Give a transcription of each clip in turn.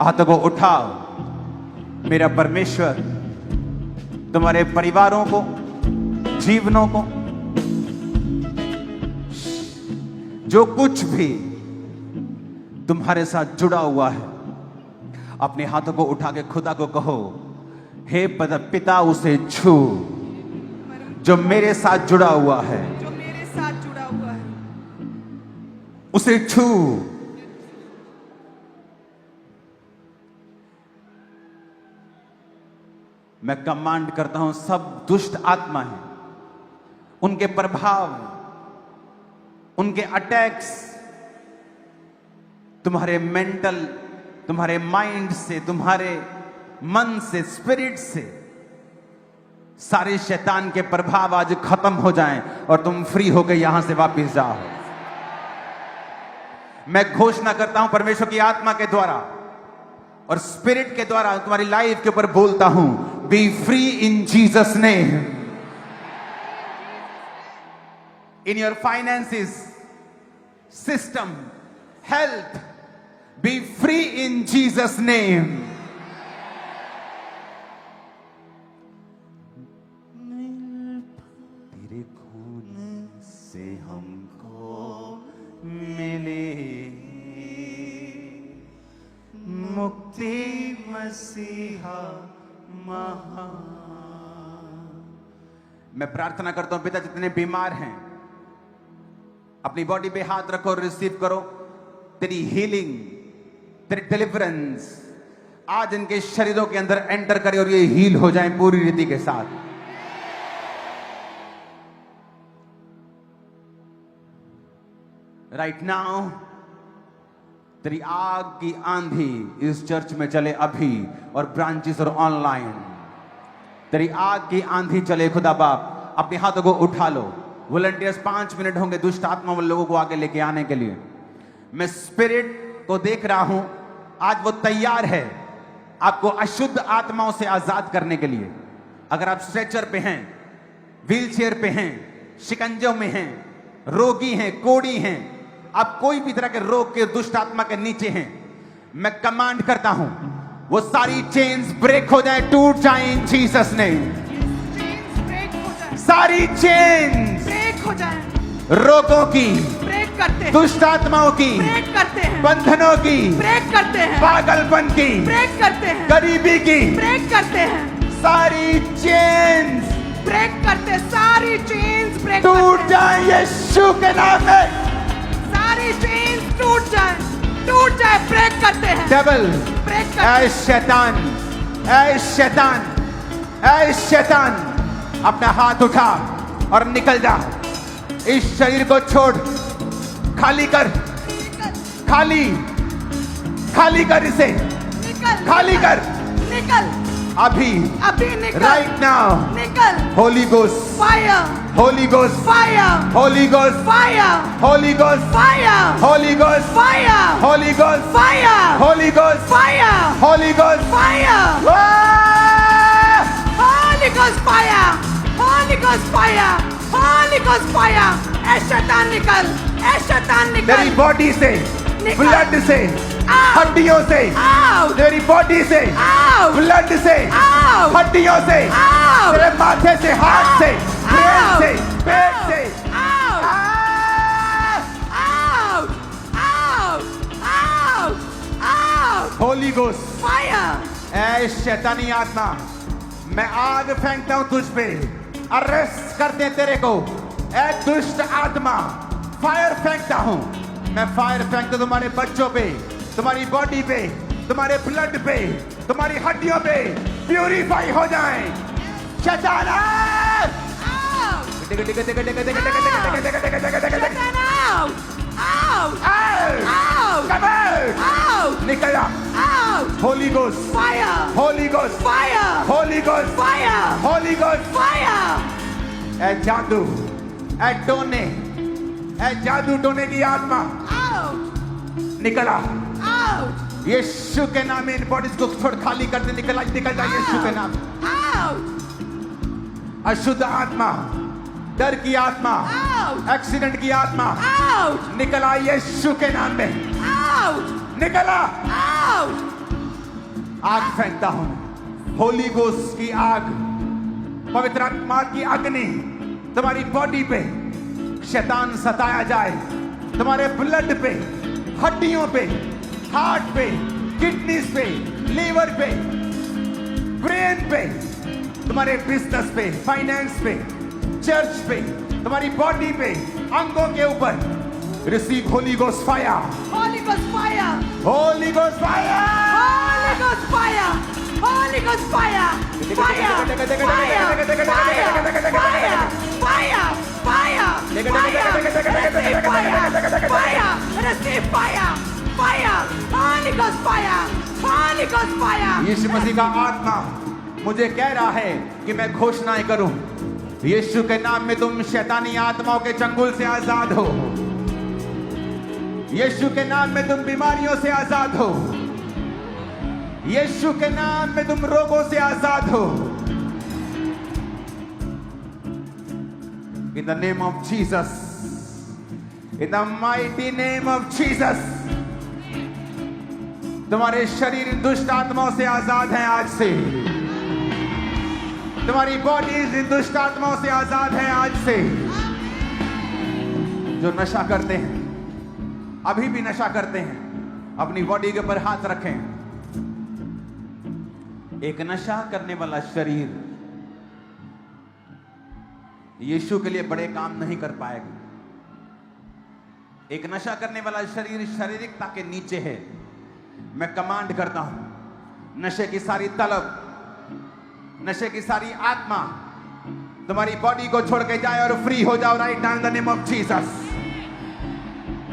हाथों को उठाओ। मेरा परमेश्वर तुम्हारे परिवारों को, जीवनों को, जो कुछ भी तुम्हारे साथ जुड़ा हुआ है, अपने हाथों को उठा के खुदा को कहो, हे पिता उसे छू जो मेरे साथ जुड़ा हुआ है, जो मेरे साथ जुड़ा हुआ है, उसे छू। मैं कमांड करता हूं सब दुष्ट आत्मा है, उनके प्रभाव, उनके अटैक्स तुम्हारे मेंटल, तुम्हारे माइंड से, तुम्हारे मन से, स्पिरिट से, सारे शैतान के प्रभाव आज खत्म हो जाएं और तुम फ्री होकर यहां से वापस जाओ। मैं घोषणा करता हूं परमेश्वर की आत्मा के द्वारा और स्पिरिट के द्वारा तुम्हारी लाइफ के ऊपर बोलता हूं, B free in Jesus name. In your finances, system, health, B free in Jesus name. तेरे खून से हमको मिले मुक्ति, मसीहा महान। मैं प्रार्थना करता हूं पिता, जितने बीमार हैं अपनी बॉडी पे हाथ रखो, रिसीव करो तेरी हीलिंग, तेरी डिलीवरेंस आज इनके शरीरों के अंदर एंटर करे और ये हील हो जाएं पूरी रीति के साथ। राइट नाउ तेरी आग की आंधी इस चर्च में चले अभी, और ब्रांचेस और ऑनलाइन तेरी आग की आंधी चले। खुदा बाप अपने हाथों को उठा लो। वॉलंटियर्स 5 मिनट होंगे दुष्ट आत्मा वाले लोगों को आगे लेके आने के लिए। मैं स्पिरिट को देख रहा हूं, आज वो तैयार है आपको अशुद्ध आत्माओं से आजाद करने के लिए। अगर आप स्ट्रेचर पे हैं, व्हील चेयर पे हैं, शिकंजों में हैं, रोगी हैं, कोड़ी हैं, आप कोई भी तरह के रोग के दुष्ट आत्मा के नीचे हैं, मैं कमांड करता हूं वो सारी चेन्स ब्रेक हो जाए, टूट जाए इन जीसस नेम। सारी चेन्स ब्रेक हो जाए, रोगों की ब्रेक करते हैं, दुष्ट आत्माओं की ब्रेक करते हैं, बंधनों की ब्रेक करते हैं, पागलपन की ब्रेक करते हैं, गरीबी की ब्रेक करते हैं, सारी चेन्स ब्रेक करते, सारी चेन्स ब्रेक टूट करते हैं, जाए यीशु के नाम में। सारी चेन्स टूट जाए, टूट जाए, ब्रेक करते हैं, डेविल, ब्रेक करते हैं। ऐ शैतान, ऐ शैतान, ऐ शैतान, अपना हाथ उठा और निकल जा। इस शरीर को छोड़, खाली कर, खाली खाली कर इसे, निकल, खाली कर निकल, अभी, अभी निकल, राइट नाउ। निकल, Holi ghost, fire, Holi ghost, fire, Holi ghost, fire, Holi ghost, fire, Holi ghost, fire, Holi ghost, fire, Holi ghost, fire, Holi ghost, fire, Holy Ghost fire, Holy Ghost fire, Holy Ghost fire, ऐ शैतान निकल, ऐ शैतान निकल, तेरी बॉडी से, निकल, ब्लड से, Out. हड्डियों से, out, तेरी बॉडी से, out, ब्लड से, out, हड्डियों से, out, तेरे माथे से, हाथ से, ब्रेन out, से, पेट से, out, out, out, out, out, Holi ghost, fire, ऐ शैतानी आत्मा, मैं आग फेंकता हूं तुझ पे, अरेस्ट करते तेरे को, ऐ दुष्ट आत्मा, फायर फेंकता हूं मैं, फायर फेंकता तुम्हारे बच्चों पे, तुम्हारी बॉडी पे, तुम्हारे ब्लड पे, तुम्हारी हड्डियों पे, प्यूरिफाई हो जाए। शैतान out, शैतान out, out, out, Come out! out, निकल जा। out, Holi ghost, fire, Holi ghost, fire, Holi ghost, fire, Holi ghost, fire, ऐ जादू, ऐ टोने, ऐ जादू टोने की आत्मा out, निकला। out, यीशु के नाम में इन बॉडीज को छोड़, खाली कर दे, निकल जा यीशु के नाम। out, अशुद्ध आत्मा, डर की आत्मा, out, एक्सीडेंट की आत्मा, out, निकला यीशु के नाम में, out, निकला। out, आग फेंकता हूं, होली गोस्ट की आग, पवित्र आत्मा की अग्नि तुम्हारी बॉडी पे शैतान सताया जाए, तुम्हारे ब्लड पे, हड्डियों पे, हार्ट पे, किडनीज पे, लीवर पे, ब्रेन पे, तुम्हारे बिजनेस पे, फाइनेंस पे, चर्च पे, तुम्हारी बॉडी पे, अंगों के ऊपर receive Holi ghost fire, Holy Ghost fire! Holi ghost fire, Holy Ghost fire! Holy Ghost fire! Fire! Fire! Fire! Fire! Fire! Receive fire! Fire! Receive fire! Fire! Holy Ghost fire! Holy Ghost fire! यीशु मसीह का आत्मा मुझे कह रहा है कि मैं घोषणाएं करूं, यीशु के नाम में तुम शैतानी आत्माओं के चंगुल से आजाद हो, यीशु के नाम में तुम बीमारियों से आजाद हो, यीशु के नाम में तुम रोगों से आजाद हो। In the name of Jesus, in the mighty name of Jesus, तुम्हारे शरीर इन दुष्ट आत्माओं से आजाद हैं आज से, तुम्हारी बॉडी इन दुष्ट आत्माओं से आजाद है आज से। जो नशा करते हैं, अभी भी नशा करते हैं, अपनी बॉडी के ऊपर हाथ रखें। एक नशा करने वाला शरीर यीशु के लिए बड़े काम नहीं कर पाएगा। एक नशा करने वाला शरीर शारीरिकता के नीचे है। मैं कमांड करता हूं, नशे की सारी तलब, नशे की सारी आत्मा तुम्हारी बॉडी को छोड़ के जाए और फ्री हो जाओ right now in the name of Jesus.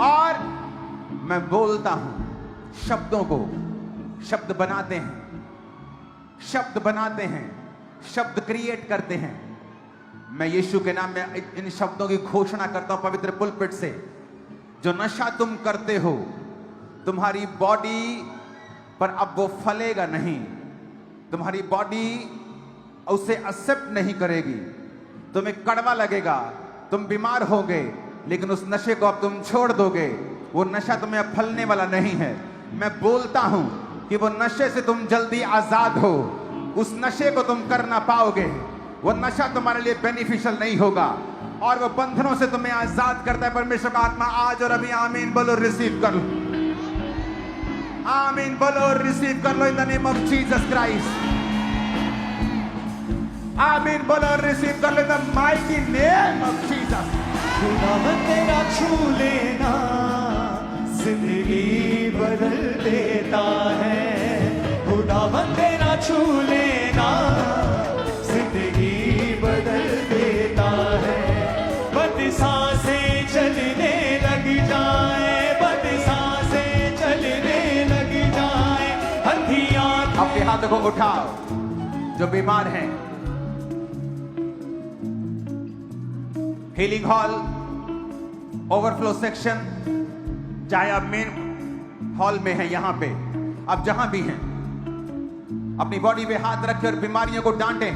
और मैं बोलता हूं, शब्दों को शब्द बनाते हैं, शब्द बनाते हैं, शब्द क्रिएट करते हैं। मैं यीशु के नाम में इन शब्दों की घोषणा करता हूं पवित्र पुलपिट से। जो नशा तुम करते हो, तुम्हारी बॉडी पर अब वो फलेगा नहीं, तुम्हारी बॉडी उसे एक्सेप्ट नहीं करेगी, तुम्हें कड़वा लगेगा, तुम बीमार होगे, लेकिन उस नशे को अब तुम छोड़ दोगे। वो नशा तुम्हें अब फलने वाला नहीं है। मैं बोलता हूं कि वो नशे से तुम जल्दी आजाद हो, उस नशे को तुम कर ना पाओगे, वो नशा तुम्हारे लिए बेनिफिशियल नहीं होगा और वो बंधनों से तुम्हें आजाद करता है परमेश्वर का आत्मा। आज और अभी आमीन बोलो, रिसीव कर लो, आमीन बोलो, रिसीव कर लो in the name of Jesus Christ. आमीन बोलो, रिसीव कर लो in the mighty name of Jesus. खुदावन तेरा छू लेना जिंदगी बदल देता है। खुदावन तेरा छू लेना जिंदगी बदल देता है। बद सांसें चलने लग जाए, बद सांसें चलने लग जाए। अंधियां अपने हाथों को उठाओ जो बीमार हैं। हीलिंग हॉल, ओवरफ्लो सेक्शन, चाहे आप मेन हॉल में हैं, यहां पे आप जहां भी हैं, अपनी बॉडी पे हाथ रखें और बीमारियों को डांटें।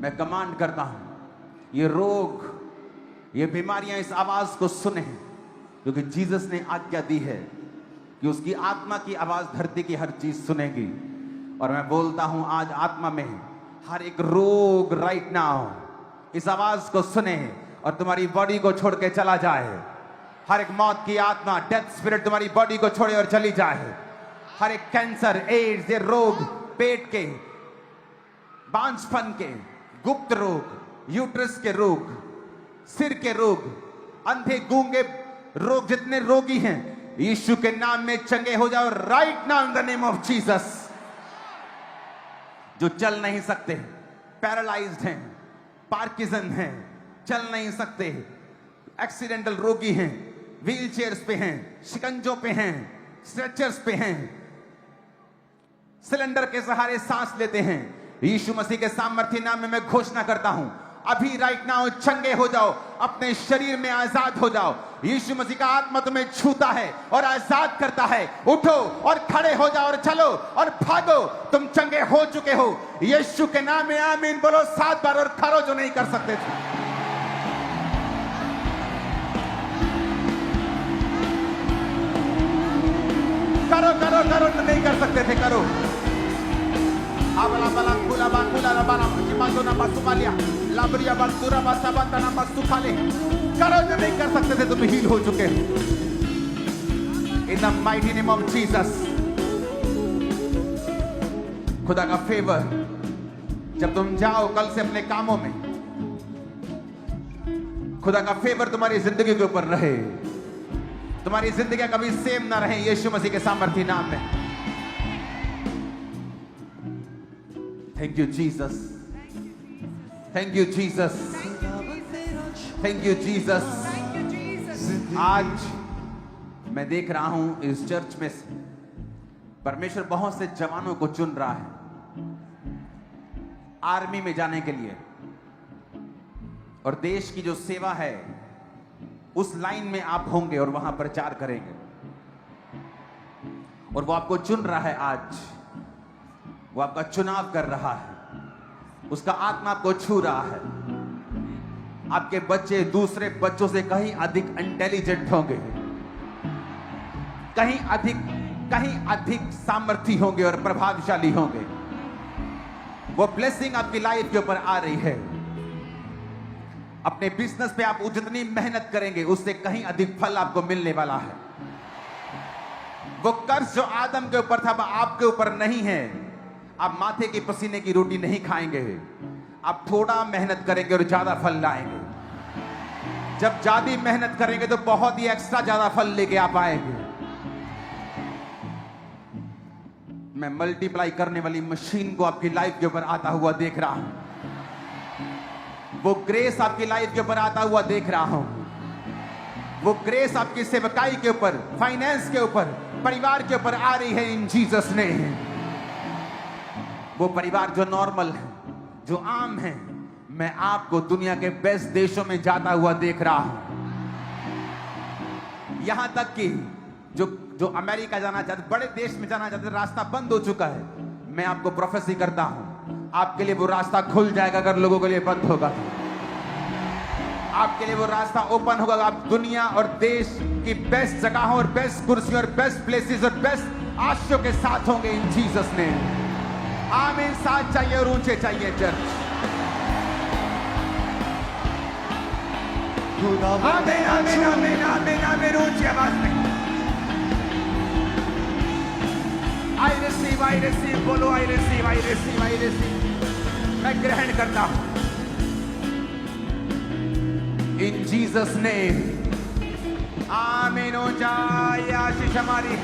मैं कमांड करता हूं, ये रोग, ये बीमारियां इस आवाज को सुने, क्योंकि जीसस ने आज्ञा दी है कि उसकी आत्मा की आवाज धरती की हर चीज सुनेगी। और मैं बोलता हूं आज आत्मा में हर एक रोग राइट नाउ इस आवाज को सुने और तुम्हारी बॉडी को छोड़ के चला जाए। हर एक मौत की आत्मा, डेथ स्पिरिट तुम्हारी बॉडी को छोड़े और चली जाए। हर एक कैंसर, एड्स, ये रोग, पेट के, बांझपन के, गुप्त रोग, यूट्रस के रोग, सिर के रोग, अंधे गूंगे रोग, जितने रोगी हैं यीशु के नाम में चंगे हो जाओ right now in the name of Jesus. जो चल नहीं सकते, पैरालाइज्ड हैं, पार्किंसन हैं, चल नहीं सकते, एक्सीडेंटल रोगी हैं, व्हील चेयर्स पे हैं, शिकंजों पे हैं, स्ट्रेचर्स पे हैं, सिलेंडर के सहारे सांस लेते हैं, यीशु मसीह के सामर्थ्य नाम में मैं घोषणा करता हूं, अभी राइट नाउ चंगे हो जाओ, अपने शरीर में आजाद हो जाओ। यीशु मसीह का आत्मा तुम्हें छूता है और आजाद करता है। उठो और खड़े हो जाओ और चलो और भागो, तुम चंगे हो चुके हो यीशु के नाम में। आमीन बोलो 7 बार और खड़ो जो नहीं कर सकते थे। करो करो करो, नहीं कर सकते थे, करो। Abala bala kula ba kula la bala maso na masumalia labria basura basabanta na masukale करो जो नहीं कर सकते थे, तुम हील हो चुके हो। In the mighty name of Jesus। खुदा का फेवर जब तुम जाओ कल से अपने कामों में, खुदा का फेवर तुम्हारी जिंदगी के ऊपर रहे, तुम्हारी जिंदगी कभी सेम ना रहे, यीशु मसीह के सामर्थी नाम में। Thank you Jesus, thank you Jesus, thank you Jesus। आज मैं देख रहा हूं इस चर्च में से परमेश्वर बहुत से जवानों को चुन रहा है आर्मी में जाने के लिए, और देश की जो सेवा है उस लाइन में आप होंगे और वहां प्रचार करेंगे, और वो आपको चुन रहा है। आज वो आपका चुनाव कर रहा है, उसका आत्मा आपको छू रहा है। आपके बच्चे दूसरे बच्चों से कहीं अधिक इंटेलिजेंट होंगे, कहीं अधिक सामर्थी होंगे और प्रभावशाली होंगे। वो ब्लेसिंग आपकी लाइफ के ऊपर आ रही है। अपने बिजनेस पे आप जितनी मेहनत करेंगे उससे कहीं अधिक फल आपको मिलने वाला है। वो कर्ज जो आदम के ऊपर था वो आपके ऊपर नहीं है। आप माथे की पसीने की रोटी नहीं खाएंगे, आप थोड़ा मेहनत करेंगे और ज्यादा फल लाएंगे। जब ज्यादा मेहनत करेंगे तो बहुत ही एक्स्ट्रा ज्यादा फल लेके आप आएंगे। मैं मल्टीप्लाई करने वाली मशीन को आपकी लाइफ के ऊपर आता हुआ देख रहा हूं। वो ग्रेस आपकी लाइफ के ऊपर आता हुआ देख रहा हूं। वो ग्रेस आपकी सेवकाई के ऊपर, फाइनेंस के ऊपर, परिवार के ऊपर आ रही है इन जीसस नेम। वो परिवार जो नॉर्मल है, जो आम है, मैं आपको दुनिया के बेस्ट देशों में जाता हुआ देख रहा हूं। यहां तक कि जो अमेरिका जाना चाहते, बड़े देश में जाना चाहते, रास्ता बंद हो चुका है। मैं आपको प्रोफेसी करता हूं, आपके लिए वो रास्ता खुल जाएगा अगर लोगों के लिए बंद होगा तो। आपके लिए वो रास्ता ओपन होगा। आप दुनिया और देश की बेस्ट जगहों और बेस्ट कुर्सियों और बेस्ट प्लेसेस और बेस्ट आशियों के साथ होंगे इन जीसस ने। आमीन। साथ चाहिए और ऊंचे चाहिए चर्च। आमीन आमीन आमीन आमीन आमीन। ऊंची आवाज में आई रिसीव बोलो I receive I receive I receive. मैं ग्रहण करता हूं इन जीसस नेम। आमीन। हो जाए आशीष हमारी।